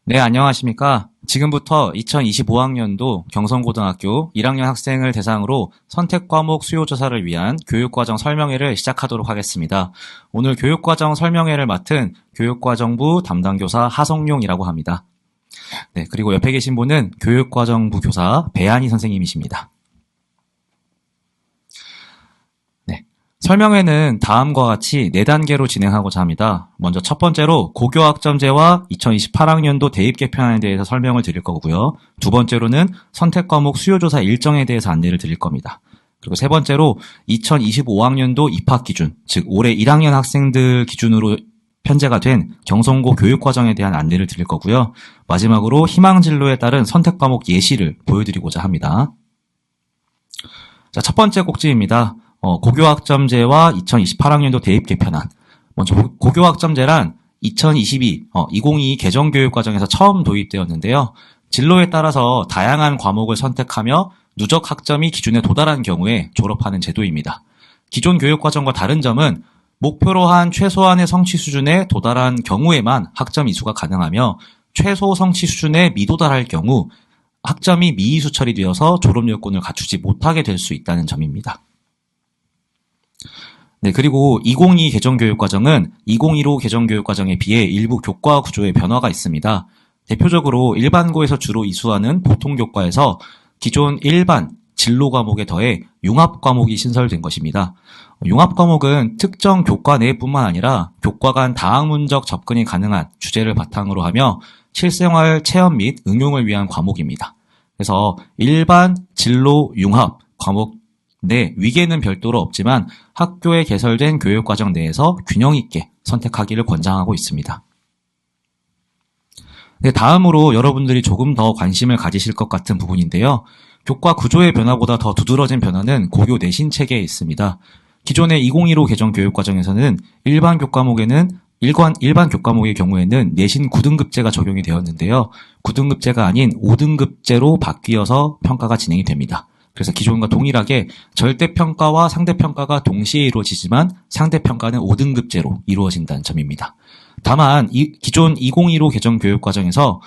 네, 안녕하십니까. 지금부터 2025학년도 경성고등학교 1학년 학생을 대상으로 선택과목 수요조사를 위한 교육과정 설명회를 시작하도록 하겠습니다. 오늘 교육과정 설명회를 맡은 교육과정부 담당교사 하성룡이라고 합니다. 네, 그리고 옆에 계신 분은 교육과정부 교사 배한희 선생님이십니다. 설명회는 다음과 같이 4단계로 진행하고자 합니다. 먼저 첫 번째로 고교학점제와 2028학년도 대입 개편안에 대해서 설명을 드릴 거고요. 두 번째로는 선택과목 수요조사 일정에 대해서 안내를 드릴 겁니다. 그리고 세 번째로 2025학년도 입학기준, 즉 올해 1학년 학생들 기준으로 편제가 된 경성고 교육과정에 대한 안내를 드릴 거고요. 마지막으로 희망진로에 따른 선택과목 예시를 보여드리고자 합니다. 자, 첫 번째 꼭지입니다. 고교학점제와 2028학년도 대입 개편안. 먼저 고교학점제란 2022 개정교육과정에서 처음 도입되었는데요. 진로에 따라서 다양한 과목을 선택하며 누적 학점이 기준에 도달한 경우에 졸업하는 제도입니다. 기존 교육과정과 다른 점은 목표로 한 최소한의 성취 수준에 도달한 경우에만 학점 이수가 가능하며 최소 성취 수준에 미도달할 경우 학점이 미이수 처리되어서 졸업 요건을 갖추지 못하게 될 수 있다는 점입니다. 네, 그리고 2022 개정교육과정은 2015 개정교육과정에 비해 일부 교과 구조에 변화가 있습니다. 대표적으로 일반고에서 주로 이수하는 보통교과에서 기존 일반 진로 과목에 더해 융합 과목이 신설된 것입니다. 융합 과목은 특정 교과 내뿐만 아니라 교과 간 다학문적 접근이 가능한 주제를 바탕으로 하며 실생활 체험 및 응용을 위한 과목입니다. 그래서 일반 진로 융합 과목 네, 위계는 별도로 없지만 학교에 개설된 교육과정 내에서 균형 있게 선택하기를 권장하고 있습니다. 네, 다음으로 여러분들이 조금 더 관심을 가지실 것 같은 부분인데요. 교과 구조의 변화보다 더 두드러진 변화는 고교 내신 체계에 있습니다. 기존의 2015 개정 교육과정에서는 일반 교과목의 경우에는 내신 9등급제가 적용이 되었는데요. 9등급제가 아닌 5등급제로 바뀌어서 평가가 진행이 됩니다. 그래서 기존과 동일하게 절대평가와 상대평가가 동시에 이루어지지만 상대평가는 5등급제로 이루어진다는 점입니다. 다만 기존 2015 개정 교육과정에서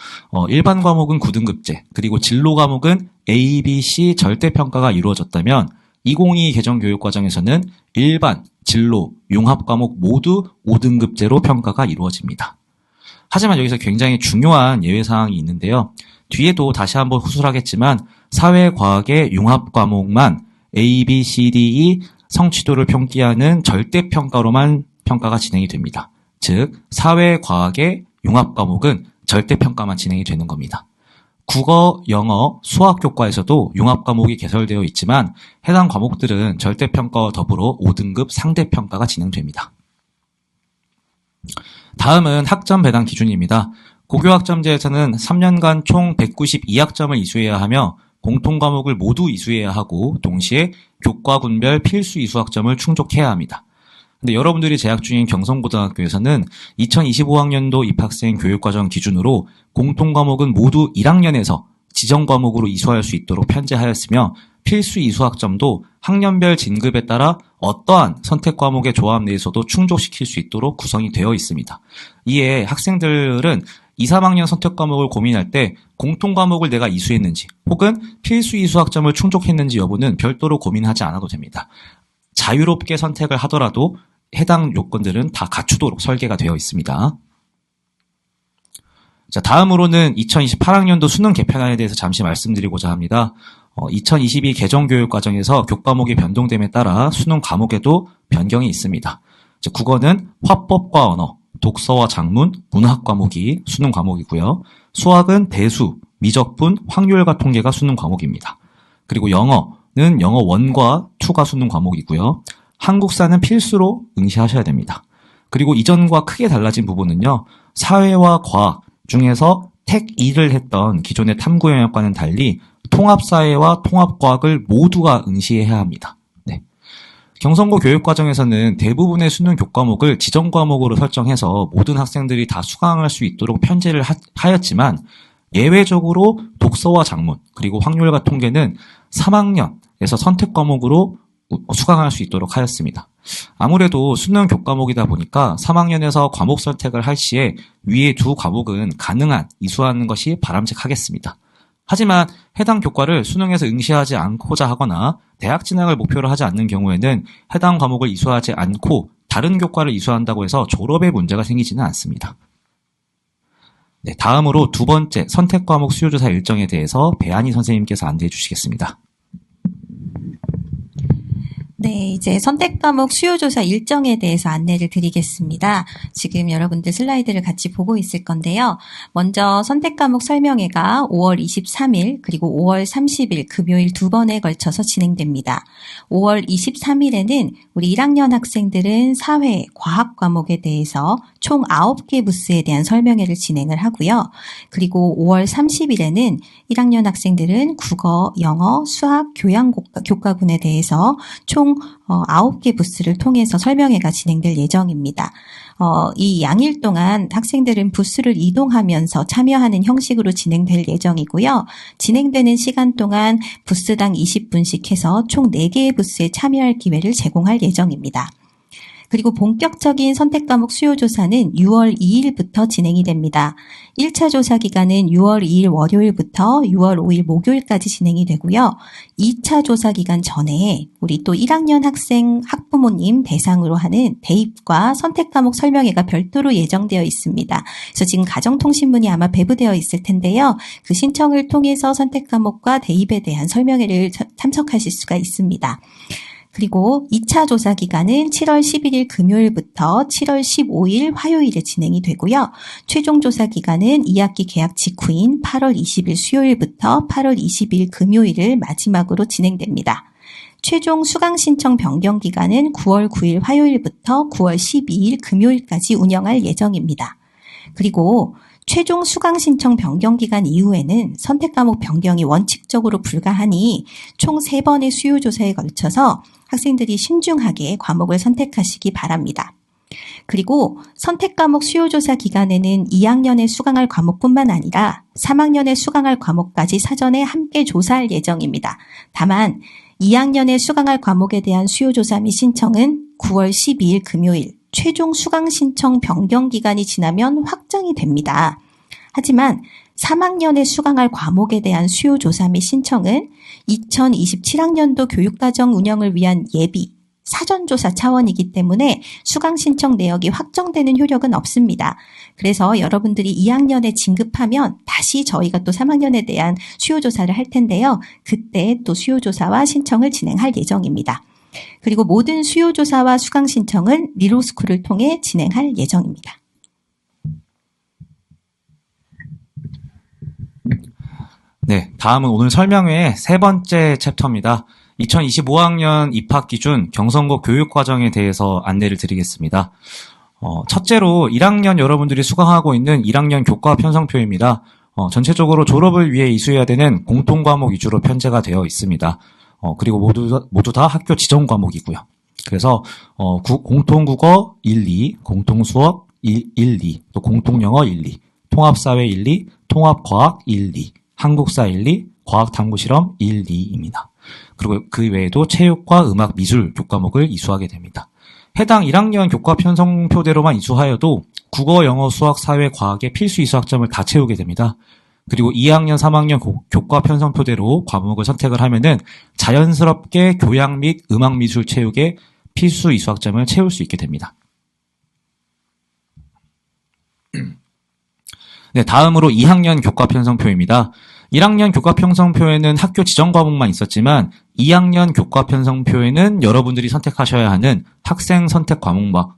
일반 과목은 9등급제, 그리고 진로 과목은 A, B, C 절대평가가 이루어졌다면 2022 개정 교육과정에서는 일반, 진로, 융합 과목 모두 5등급제로 평가가 이루어집니다. 하지만 여기서 굉장히 중요한 예외사항이 있는데요. 뒤에도 다시 한번 후술하겠지만 사회과학의 융합 과목만 A, B, C, D, E 성취도를 평가하는 절대평가로만 평가가 진행이 됩니다. 즉 사회과학의 융합 과목은 절대평가만 진행이 되는 겁니다. 국어, 영어, 수학 교과에서도 융합 과목이 개설되어 있지만 해당 과목들은 절대평가와 더불어 5등급 상대평가가 진행됩니다. 다음은 학점 배당 기준입니다. 고교학점제에서는 3년간 총 192학점을 이수해야 하며 공통과목을 모두 이수해야 하고 동시에 교과군별 필수 이수학점을 충족해야 합니다. 근데 여러분들이 재학 중인 경성고등학교에서는 2025학년도 입학생 교육과정 기준으로 공통과목은 모두 1학년에서 지정과목으로 이수할 수 있도록 편제하였으며 필수 이수학점도 학년별 진급에 따라 어떠한 선택과목의 조합 내에서도 충족시킬 수 있도록 구성이 되어 있습니다. 이에 학생들은 2, 3학년 선택과목을 고민할 때 공통과목을 내가 이수했는지 혹은 필수 이수학점을 충족했는지 여부는 별도로 고민하지 않아도 됩니다. 자유롭게 선택을 하더라도 해당 요건들은 다 갖추도록 설계가 되어 있습니다. 자, 다음으로는 2028학년도 수능 개편안에 대해서 잠시 말씀드리고자 합니다. 2022 개정교육과정에서 교과목이 변동됨에 따라 수능 과목에도 변경이 있습니다. 즉, 국어는 화법과 언어, 독서와 작문, 문학 과목이 수능 과목이고요. 수학은 대수, 미적분, 확률과 통계가 수능 과목입니다. 그리고 영어는 영어 1과 2가 수능 과목이고요. 한국사는 필수로 응시하셔야 됩니다. 그리고 이전과 크게 달라진 부분은요. 사회와 과학 중에서 택 2를 했던 기존의 탐구 영역과는 달리 통합사회와 통합과학을 모두가 응시해야 합니다. 네. 경성고 교육과정에서는 대부분의 수능 교과목을 지정과목으로 설정해서 모든 학생들이 다 수강할 수 있도록 편제를 하였지만 예외적으로 독서와 작문 그리고 확률과 통계는 3학년에서 선택과목으로 수강할 수 있도록 하였습니다. 아무래도 수능 교과목이다 보니까 3학년에서 과목 선택을 할 시에 위의 두 과목은 가능한 이수하는 것이 바람직하겠습니다. 하지만 해당 교과를 수능에서 응시하지 않고자 하거나 대학 진학을 목표로 하지 않는 경우에는 해당 과목을 이수하지 않고 다른 교과를 이수한다고 해서 졸업에 문제가 생기지는 않습니다. 네, 다음으로 두 번째 선택 과목 수요조사 일정에 대해서 배한희 선생님께서 안내해 주시겠습니다. 네, 이제 선택 과목 수요조사 일정에 대해서 안내를 드리겠습니다. 지금 여러분들 슬라이드를 같이 보고 있을 건데요. 먼저 선택 과목 설명회가 5월 23일 그리고 5월 30일 금요일 두 번에 걸쳐서 진행됩니다. 5월 23일에는 우리 1학년 학생들은 사회, 과학 과목에 대해서 총 9개 부스에 대한 설명회를 진행을 하고요. 그리고 5월 30일에는 1학년 학생들은 국어, 영어, 수학, 교양 교과군에 대해서 총 9개 부스를 통해서 설명회가 진행될 예정입니다. 이 양일 동안 학생들은 부스를 이동하면서 참여하는 형식으로 진행될 예정이고요. 진행되는 시간 동안 부스당 20분씩 해서 총 4개의 부스에 참여할 기회를 제공할 예정입니다. 그리고 본격적인 선택과목 수요조사는 6월 2일부터 진행이 됩니다. 1차 조사 기간은 6월 2일 월요일부터 6월 5일 목요일까지 진행이 되고요. 2차 조사 기간 전에 우리 또 1학년 학생 학부모님 대상으로 하는 대입과 선택과목 설명회가 별도로 예정되어 있습니다. 그래서 지금 가정통신문이 아마 배부되어 있을 텐데요. 그 신청을 통해서 선택과목과 대입에 대한 설명회를 참석하실 수가 있습니다. 그리고 2차 조사 기간은 7월 11일 금요일부터 7월 15일 화요일에 진행이 되고요. 최종 조사 기간은 2학기 개학 직후인 8월 20일 수요일부터 8월 20일 금요일을 마지막으로 진행됩니다. 최종 수강 신청 변경 기간은 9월 9일 화요일부터 9월 12일 금요일까지 운영할 예정입니다. 그리고 최종 수강 신청 변경 기간 이후에는 선택 과목 변경이 원칙적으로 불가하니 총 3번의 수요 조사에 걸쳐서 학생들이 신중하게 과목을 선택하시기 바랍니다. 그리고 선택 과목 수요 조사 기간에는 2학년에 수강할 과목뿐만 아니라 3학년에 수강할 과목까지 사전에 함께 조사할 예정입니다. 다만 2학년에 수강할 과목에 대한 수요 조사 및 신청은 9월 12일 금요일 최종 수강 신청 변경 기간이 지나면 확정이 됩니다. 하지만 3학년에 수강할 과목에 대한 수요 조사 및 신청은 2027학년도 교육과정 운영을 위한 예비, 사전조사 차원이기 때문에 수강 신청 내역이 확정되는 효력은 없습니다. 그래서 여러분들이 2학년에 진급하면 다시 저희가 또 3학년에 대한 수요 조사를 할 텐데요. 그때 또 수요 조사와 신청을 진행할 예정입니다. 그리고 모든 수요 조사와 수강 신청은 미로스쿨을 통해 진행할 예정입니다. 네, 다음은 오늘 설명회의 세 번째 챕터입니다. 2025학년 입학 기준 경선고 교육과정에 대해서 안내를 드리겠습니다. 첫째로 1학년 여러분들이 수강하고 있는 1학년 교과 편성표입니다. 전체적으로 졸업을 위해 이수해야 되는 공통과목 위주로 편제가 되어 있습니다. 그리고 모두 다 학교 지정 과목이고요. 그래서 공통국어 1, 2, 공통수업 1, 2, 또 공통영어 1, 2, 통합사회 1, 2, 통합과학 1, 2, 한국사 1, 2, 과학탐구실험 1, 2입니다. 그리고 그 외에도 체육과 음악, 미술 교과목을 이수하게 됩니다. 해당 1학년 교과 편성표대로만 이수하여도 국어, 영어, 수학, 사회, 과학의 필수 이수 학점을 다 채우게 됩니다. 그리고 2학년, 3학년 교과 편성표대로 과목을 선택을 하면은 자연스럽게 교양 및 음악, 미술, 체육의 필수 이수 학점을 채울 수 있게 됩니다. 네, 다음으로 2학년 교과 편성표입니다. 1학년 교과 편성표에는 학교 지정 과목만 있었지만 2학년 교과 편성표에는 여러분들이 선택하셔야 하는 학생 선택 과목과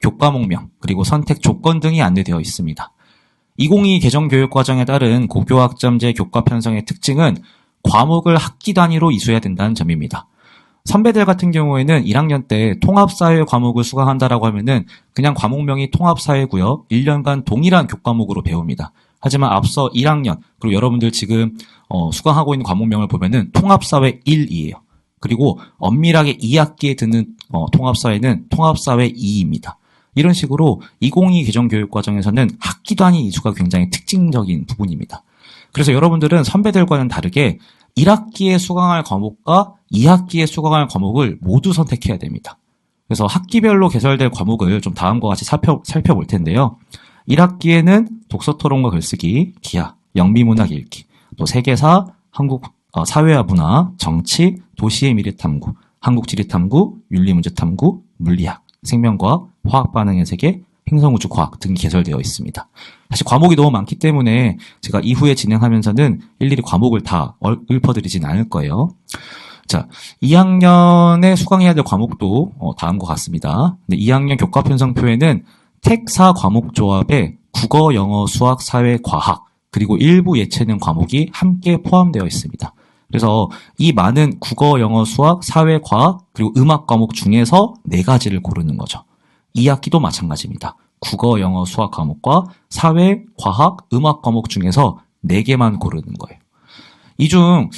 교과목명 그리고 선택 조건 등이 안내되어 있습니다. 2022 개정 교육과정에 따른 고교학점제 교과 편성의 특징은 과목을 학기 단위로 이수해야 된다는 점입니다. 선배들 같은 경우에는 1학년 때 통합사회 과목을 수강한다라고 하면은 그냥 과목명이 통합사회고요. 1년간 동일한 교과목으로 배웁니다. 하지만 앞서 1학년 그리고 여러분들 지금 수강하고 있는 과목명을 보면은 통합사회 1이에요. 그리고 엄밀하게 2학기에 드는 통합사회는 통합사회 2입니다. 이런 식으로 2022 개정 교육과정에서는 학기 단위 이수가 굉장히 특징적인 부분입니다. 그래서 여러분들은 선배들과는 다르게 1학기에 수강할 과목과 2학기에 수강할 과목을 모두 선택해야 됩니다. 그래서 학기별로 개설될 과목을 좀 다음과 같이 살펴볼 텐데요. 1학기에는 독서토론과 글쓰기, 기하, 영미문학 읽기, 또 세계사, 사회와 문화, 정치, 도시의 미래탐구, 한국지리탐구, 윤리문제탐구, 물리학, 생명과학, 화학반응의 세계, 행성우주과학 등이 개설되어 있습니다. 사실 과목이 너무 많기 때문에 제가 이후에 진행하면서는 일일이 과목을 다 읊어드리진 않을 거예요. 자, 2학년에 수강해야 될 과목도 다음과 같습니다. 2학년 교과 편성표에는 택4 과목 조합에 국어, 영어, 수학, 사회, 과학, 그리고 일부 예체능 과목이 함께 포함되어 있습니다. 그래서 이 많은 국어, 영어, 수학, 사회, 과학, 그리고 음악 과목 중에서 4가지를 고르는 거죠. 2학기도 마찬가지입니다. 국어, 영어, 수학 과목과 사회, 과학, 음악 과목 중에서 4개만 고르는 거예요. 이 중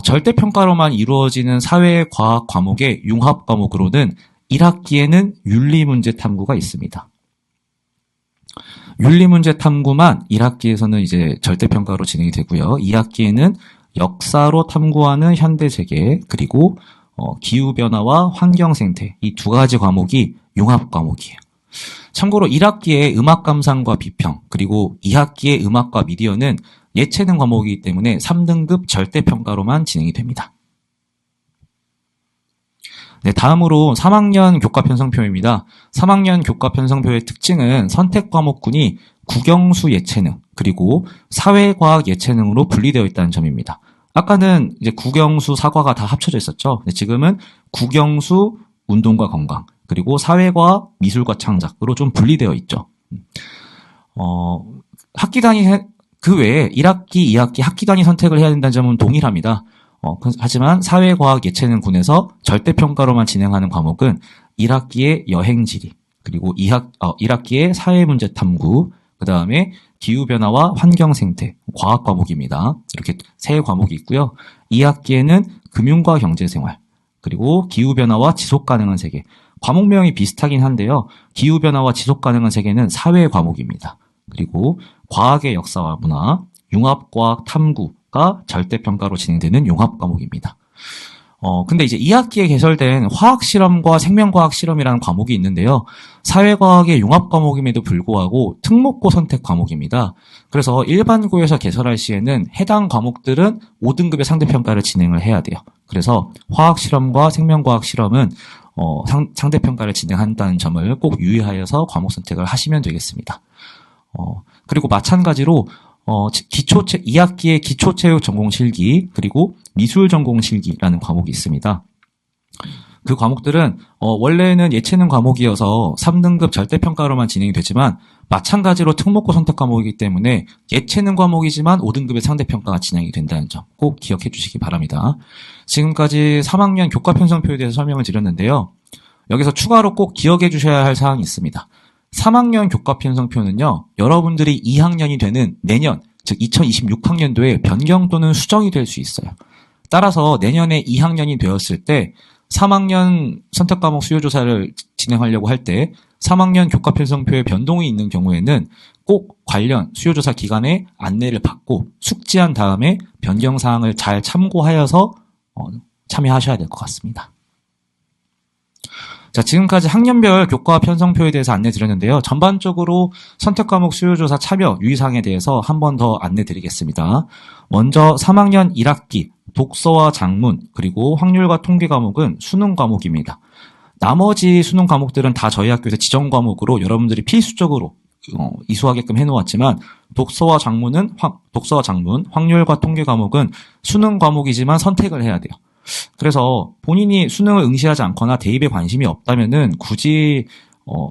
절대평가로만 이루어지는 사회, 과학 과목의 융합 과목으로는 1학기에는 윤리문제탐구가 있습니다. 윤리문제탐구만 1학기에서는 이제 절대평가로 진행이 되고요. 2학기에는 역사로 탐구하는 현대세계, 그리고 기후변화와 환경생태, 이 2가지 과목이 융합 과목이에요. 참고로 1학기에 음악감상과 비평, 그리고 2학기에 음악과 미디어는 예체능 과목이기 때문에 3등급 절대평가로만 진행이 됩니다. 네, 다음으로 3학년 교과 편성표입니다. 3학년 교과 편성표의 특징은 선택 과목군이 국영수 예체능, 그리고 사회과학 예체능으로 분리되어 있다는 점입니다. 아까는 이제 국영수 사과가 다 합쳐져 있었죠. 지금은 국영수 운동과 건강, 그리고 사회과학 미술과 창작으로 좀 분리되어 있죠. 학기 단위 그 외에 1학기, 2학기 학기 단위 선택을 해야 된다는 점은 동일합니다. 하지만 사회과학 예체능군에서 절대평가로만 진행하는 과목은 1학기의 여행지리, 그리고 1학기의 사회문제탐구, 그 다음에 기후변화와 환경생태, 과학 과목입니다. 이렇게 3과목이 있고요. 2학기에는 금융과 경제생활, 그리고 기후변화와 지속가능한 세계. 과목명이 비슷하긴 한데요. 기후변화와 지속가능한 세계는 사회 과목입니다. 그리고 과학의 역사와 문화, 융합과학 탐구가 절대평가로 진행되는 융합 과목입니다. 근데 이제 2학기에 개설된 화학실험과 생명과학실험이라는 과목이 있는데요. 사회과학의 융합 과목임에도 불구하고 특목고 선택 과목입니다. 그래서 일반고에서 개설할 시에는 해당 과목들은 5등급의 상대평가를 진행을 해야 돼요. 그래서 화학실험과 생명과학실험은 상대평가를 진행한다는 점을 꼭 유의하여서 과목 선택을 하시면 되겠습니다. 그리고 마찬가지로 2학기에 기초체육 전공 실기, 그리고 미술 전공 실기라는 과목이 있습니다. 그 과목들은 원래는 예체능 과목이어서 3등급 절대평가로만 진행이 되지만 마찬가지로 특목고 선택 과목이기 때문에 예체능 과목이지만 5등급의 상대평가가 진행이 된다는 점 꼭 기억해 주시기 바랍니다. 지금까지 3학년 교과 편성표에 대해서 설명을 드렸는데요. 여기서 추가로 꼭 기억해 주셔야 할 사항이 있습니다. 3학년 교과 편성표는요, 여러분들이 2학년이 되는 내년, 즉 2026학년도에 변경 또는 수정이 될 수 있어요. 따라서 내년에 2학년이 되었을 때 3학년 선택과목 수요조사를 진행하려고 할 때 3학년 교과 편성표에 변동이 있는 경우에는 꼭 관련 수요조사 기관에 안내를 받고 숙지한 다음에 변경사항을 잘 참고하여서 참여하셔야 될 것 같습니다. 자, 지금까지 학년별 교과 편성표에 대해서 안내 드렸는데요. 전반적으로 선택과목 수요조사 참여 유의사항에 대해서 한 번 더 안내 드리겠습니다. 먼저 3학년 1학기 독서와 작문, 그리고 확률과 통계 과목은 수능 과목입니다. 나머지 수능 과목들은 다 저희 학교에서 지정 과목으로 여러분들이 필수적으로 이수하게끔 해놓았지만 독서와 작문, 확률과 통계 과목은 수능 과목이지만 선택을 해야 돼요. 그래서 본인이 수능을 응시하지 않거나 대입에 관심이 없다면은 굳이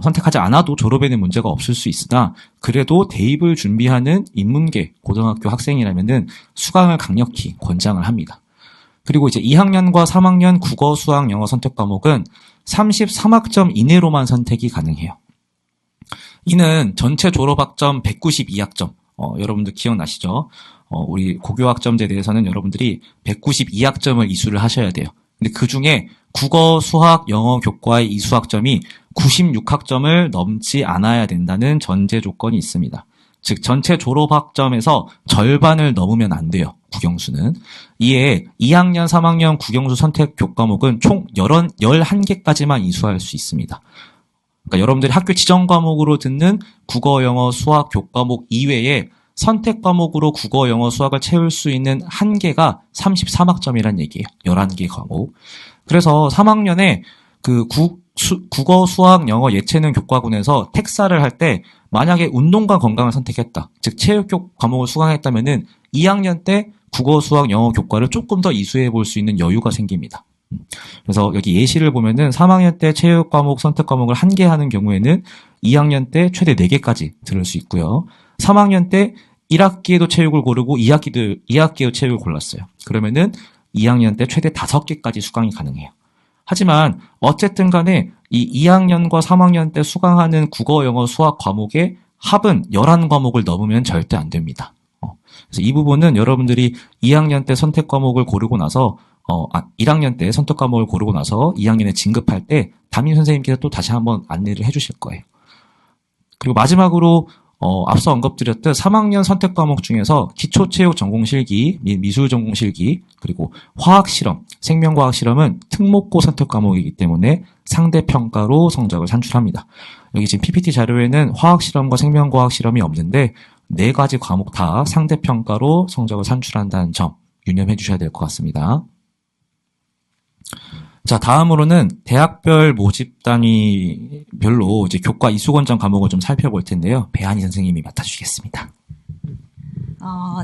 선택하지 않아도 졸업에는 문제가 없을 수 있으나 그래도 대입을 준비하는 인문계 고등학교 학생이라면은 수강을 강력히 권장을 합니다. 그리고 이제 2학년과 3학년 국어, 수학, 영어 선택 과목은 33학점 이내로만 선택이 가능해요. 이는 전체 졸업학점 192학점, 여러분들 기억나시죠? 우리 고교학점제에 대해서는 여러분들이 192학점을 이수를 하셔야 돼요. 근데 그 중에 국어, 수학, 영어, 교과의 이수학점이 96학점을 넘지 않아야 된다는 전제 조건이 있습니다. 즉 전체 졸업학점에서 절반을 넘으면 안 돼요. 국영수는. 이에 2학년, 3학년 국영수 선택 교과목은 총 11개까지만 이수할 수 있습니다. 그러니까 여러분들이 학교 지정 과목으로 듣는 국어, 영어, 수학 교과목 이외에 선택 과목으로 국어, 영어, 수학을 채울 수 있는 한계가 33학점이란 얘기예요. 11개 과목. 그래서 3학년에 국어, 수학, 영어, 예체능 교과군에서 택사를 할 때 만약에 운동과 건강을 선택했다. 즉 체육 과목을 수강했다면은 2학년 때 국어, 수학, 영어 교과를 조금 더 이수해 볼 수 있는 여유가 생깁니다. 그래서 여기 예시를 보면은 3학년 때 체육 과목 선택 과목을 1개 하는 경우에는 2학년 때 최대 4개까지 들을 수 있고요. 3학년 때 1학기에도 체육을 고르고 2학기에도 체육을 골랐어요. 그러면은 2학년 때 최대 5개까지 수강이 가능해요. 하지만 어쨌든 간에 이 2학년과 3학년 때 수강하는 국어, 영어, 수학 과목의 합은 11과목을 넘으면 절대 안 됩니다. 그래서 이 부분은 여러분들이 2학년 때 선택 과목을 고르고 나서 1학년 때 선택 과목을 고르고 나서 2학년에 진급할 때 담임 선생님께서 또 다시 한번 안내를 해주실 거예요. 그리고 마지막으로 앞서 언급드렸던 3학년 선택 과목 중에서 기초체육 전공실기, 미술 전공실기, 그리고 화학실험, 생명과학실험은 특목고 선택 과목이기 때문에 상대평가로 성적을 산출합니다. 여기 지금 PPT 자료에는 화학실험과 생명과학실험이 없는데 4가지 과목 다 상대평가로 성적을 산출한다는 점 유념해 주셔야 될 것 같습니다. 자, 다음으로는 대학별 모집 단위별로 이제 교과 이수 권장 과목을 좀 살펴볼 텐데요. 배한희 선생님이 맡아주시겠습니다.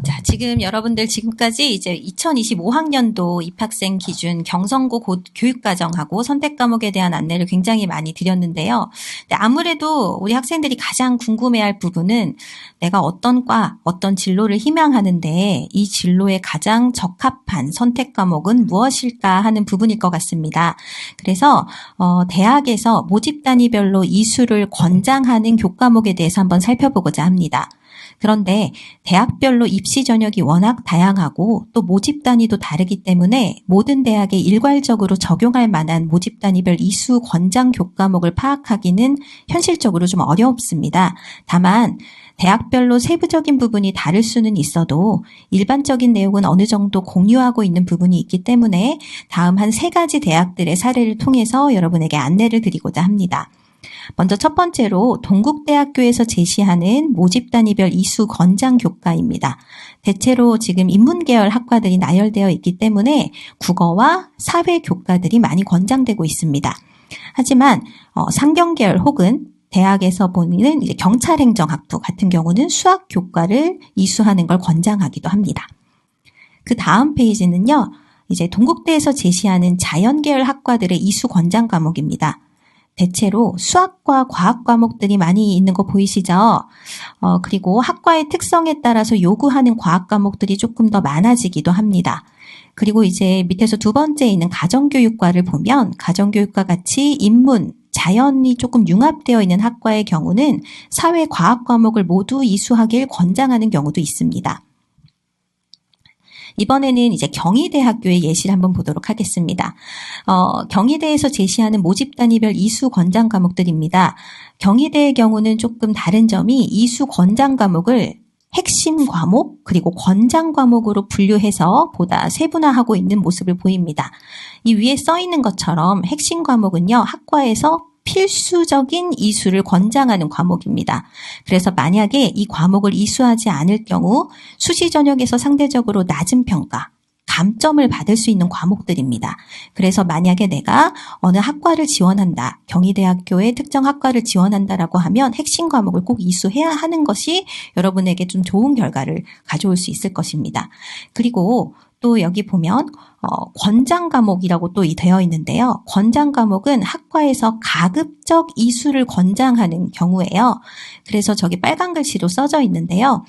자, 지금 여러분들 지금까지 이제 2025학년도 입학생 기준 경성고 교육과정하고 선택 과목에 대한 안내를 굉장히 많이 드렸는데요. 근데 아무래도 우리 학생들이 가장 궁금해할 부분은 내가 어떤 과, 어떤 진로를 희망하는데 이 진로에 가장 적합한 선택 과목은 무엇일까 하는 부분일 것 같습니다. 그래서 대학에서 모집 단위별로 이수를 권장하는 교과목에 대해서 한번 살펴보고자 합니다. 그런데 대학별로 입시 전형이 워낙 다양하고 또 모집 단위도 다르기 때문에 모든 대학에 일괄적으로 적용할 만한 모집 단위별 이수 권장 교과목을 파악하기는 현실적으로 좀 어렵습니다. 다만 대학별로 세부적인 부분이 다를 수는 있어도 일반적인 내용은 어느 정도 공유하고 있는 부분이 있기 때문에 다음 한 3가지 대학들의 사례를 통해서 여러분에게 안내를 드리고자 합니다. 먼저 첫 번째로 동국대학교에서 제시하는 모집 단위별 이수 권장 교과입니다. 대체로 지금 인문계열 학과들이 나열되어 있기 때문에 국어와 사회 교과들이 많이 권장되고 있습니다. 하지만 상경계열 혹은 대학에서 보는 이제 경찰행정학부 같은 경우는 수학 교과를 이수하는 걸 권장하기도 합니다. 그 다음 페이지는요, 이제 동국대에서 제시하는 자연계열 학과들의 이수 권장 과목입니다. 대체로 수학과 과학 과목들이 많이 있는 거 보이시죠? 그리고 학과의 특성에 따라서 요구하는 과학 과목들이 조금 더 많아지기도 합니다. 그리고 이제 밑에서 2번째에 있는 가정교육과를 보면 가정교육과 같이 인문, 자연이 조금 융합되어 있는 학과의 경우는 사회 과학 과목을 모두 이수하길 권장하는 경우도 있습니다. 이번에는 이제 경희대학교의 예시를 한번 보도록 하겠습니다. 경희대에서 제시하는 모집 단위별 이수 권장 과목들입니다. 경희대의 경우는 조금 다른 점이 이수 권장 과목을 핵심 과목 그리고 권장 과목으로 분류해서 보다 세분화하고 있는 모습을 보입니다. 이 위에 써 있는 것처럼 핵심 과목은요, 학과에서 필수적인 이수를 권장하는 과목입니다. 그래서 만약에 이 과목을 이수하지 않을 경우 수시 전형에서 상대적으로 낮은 평가, 감점을 받을 수 있는 과목들입니다. 그래서 만약에 내가 어느 학과를 지원한다, 경희대학교의 특정 학과를 지원한다라고 하면 핵심 과목을 꼭 이수해야 하는 것이 여러분에게 좀 좋은 결과를 가져올 수 있을 것입니다. 그리고 또 여기 보면 권장 과목이라고 또 되어 있는데요. 권장 과목은 학과에서 가급적 이수를 권장하는 경우예요. 그래서 저기 빨간 글씨로 써져 있는데요.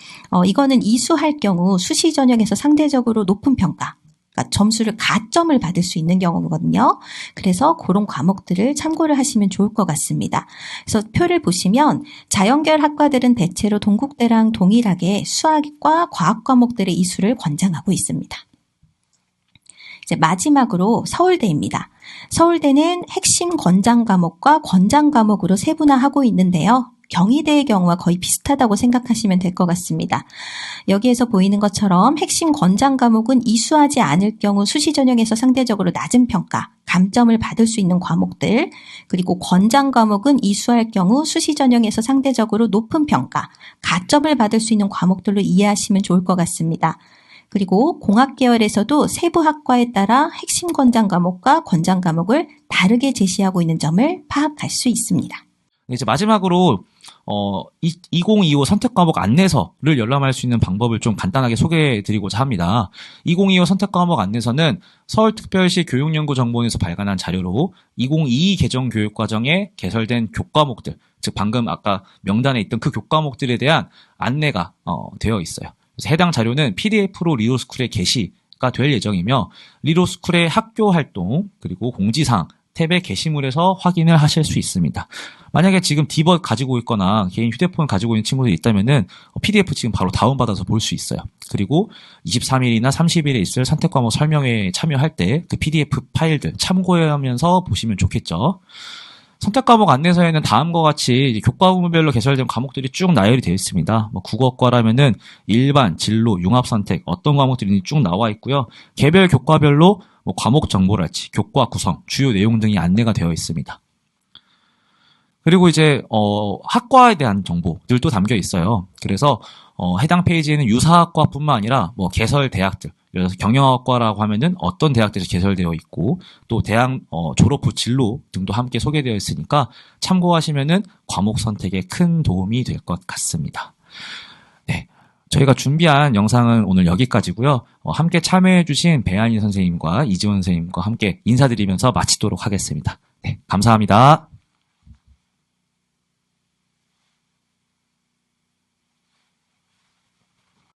이거는 이수할 경우 수시 전형에서 상대적으로 높은 평가, 그러니까 점수를 가점을 받을 수 있는 경우거든요. 그래서 그런 과목들을 참고를 하시면 좋을 것 같습니다. 그래서 표를 보시면 자연계열 학과들은 대체로 동국대랑 동일하게 수학과 과학 과목들의 이수를 권장하고 있습니다. 이제 마지막으로 서울대입니다. 서울대는 핵심 권장 과목과 권장 과목으로 세분화하고 있는데요. 경희대의 경우와 거의 비슷하다고 생각하시면 될 것 같습니다. 여기에서 보이는 것처럼 핵심 권장 과목은 이수하지 않을 경우 수시 전형에서 상대적으로 낮은 평가, 감점을 받을 수 있는 과목들, 그리고 권장 과목은 이수할 경우 수시 전형에서 상대적으로 높은 평가, 가점을 받을 수 있는 과목들로 이해하시면 좋을 것 같습니다. 그리고 공학 계열에서도 세부 학과에 따라 핵심 권장 과목과 권장 과목을 다르게 제시하고 있는 점을 파악할 수 있습니다. 이제 마지막으로 2025 선택 과목 안내서를 열람할 수 있는 방법을 좀 간단하게 소개해 드리고자 합니다. 2025 선택 과목 안내서는 서울특별시 교육연구정보원에서 발간한 자료로 2022 개정 교육과정에 개설된 교과목들, 즉 방금 아까 명단에 있던 그 교과목들에 대한 안내가 되어 있어요. 그래서 해당 자료는 PDF로 리로스쿨에 게시가 될 예정이며 리로스쿨의 학교 활동 그리고 공지사항 탭의 게시물에서 확인을 하실 수 있습니다. 만약에 지금 디버 가지고 있거나 개인 휴대폰 가지고 있는 친구들이 있다면은 PDF 지금 바로 다운받아서 볼 수 있어요. 그리고 23일이나 30일에 있을 선택 과목 설명회에 참여할 때 그 PDF 파일들 참고하면서 보시면 좋겠죠. 선택 과목 안내서에는 다음과 같이 교과목별로 개설된 과목들이 쭉 나열이 되어 있습니다. 국어과라면은 일반, 진로, 융합 선택 어떤 과목들이 쭉 나와 있고요. 개별 교과별로 과목 정보랄지, 교과 구성, 주요 내용 등이 안내가 되어 있습니다. 그리고 이제 학과에 대한 정보들도 담겨 있어요. 그래서 해당 페이지에는 유사학과뿐만 아니라 개설 대학들, 예를 들어서 경영학과라고 하면은 어떤 대학들이 개설되어 있고 또 대학 졸업 후 진로 등도 함께 소개되어 있으니까 참고하시면은 과목 선택에 큰 도움이 될 것 같습니다. 네. 저희가 준비한 영상은 오늘 여기까지고요. 함께 참여해주신 배한희 선생님과 이지원 선생님과 함께 인사드리면서 마치도록 하겠습니다. 네, 감사합니다.